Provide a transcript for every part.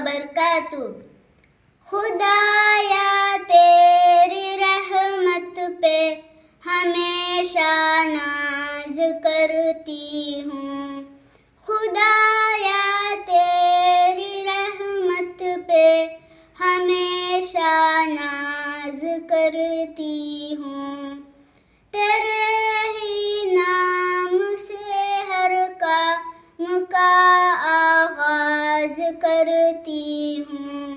वबरकातुहू। खुदाया तेरी रहमत पे हमेशा नाज करती हूँ। खुदाया तेरी रहमत पे हमेशा नाज करती हूँ। तेरे ही नाम से हर काम का आगाज करती हूँ।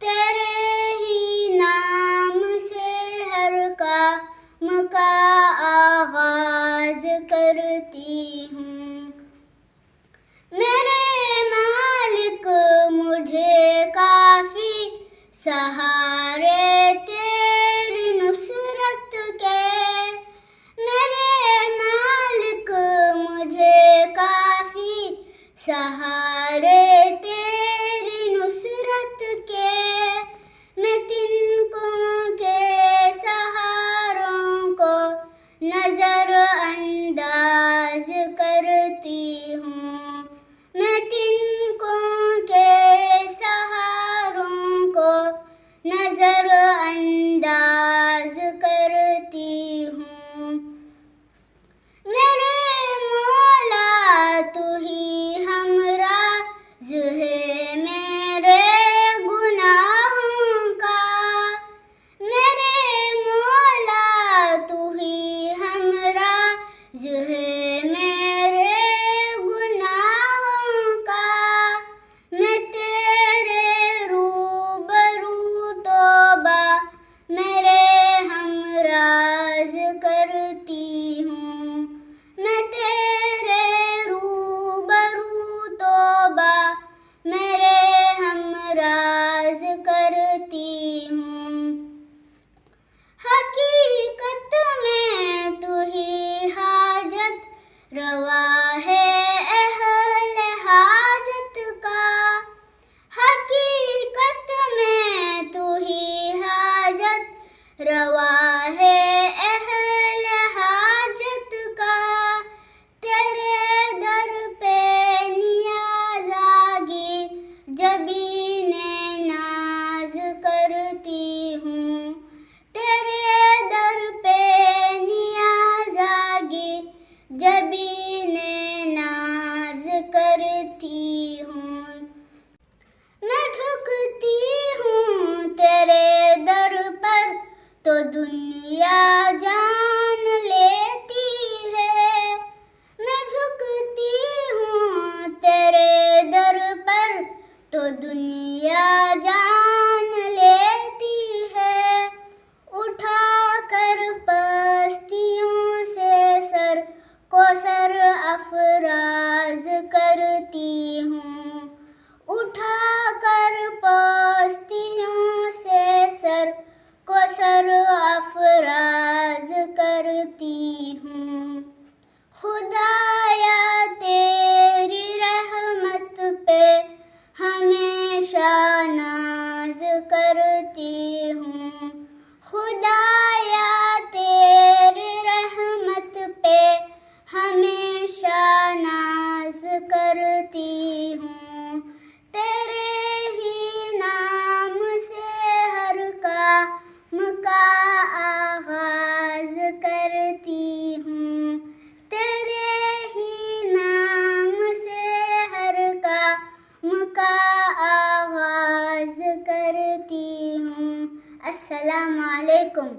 तेरे ही नाम से हर काम का आगाज करती हूँ। मेरे मालिक मुझे काफी सहारे तेरी नुसरत के। मेरे मालिक मुझे काफी सहारे तेरी नुसरत के। मैं तिनकों के सहारों को नजर अंदाज करती हूँ। मैं तिनकों के सहारों को नजर अंदाज करती हूँ। मेरे मौला तू ही हमराज़ है मेरे गुनाहों का। मेरे मौला तू ही हमराज़ है मेरे गुनाहों का। मैं तेरे रूबरू तौबा मेरे हमराज़ करती हूँ। मैं तेरे रूबरू तौबा मेरे हमराज़ करती हूँ। हकीकत में तू ही हाजत रवा है अहले हाजत का। हकीकत में तू ही हाजत रवा है अहले हाजत का। तेरे दर पे नियाज़ागी जबीने नाज करती हूँ। तेरे दर पे नियाज़ागी जबीने नाज करती हूँ। मैं झुकती हूँ तेरे दर पर तो दुनिया जान लेती है। मैं झुकती हूँ तेरे दर पर तो दुनिया जान लेती है। उठा कर पस्तियों से सर को सर अफराज करती हूँ। उठा कर पस्तियों से सर को सर अफराज करती हूँ। खुदाया तेरी रहमत पे हमेशा नाज करती हूँ। खुदाया तेरी रहमत पे हमेशा नाज करती हूँ। तेरे ही नाम से हर काम का आगाज करती हूँ। तेरे ही नाम से हर काम का आगाज करती हूँ। अस्सलामु अलैकुम।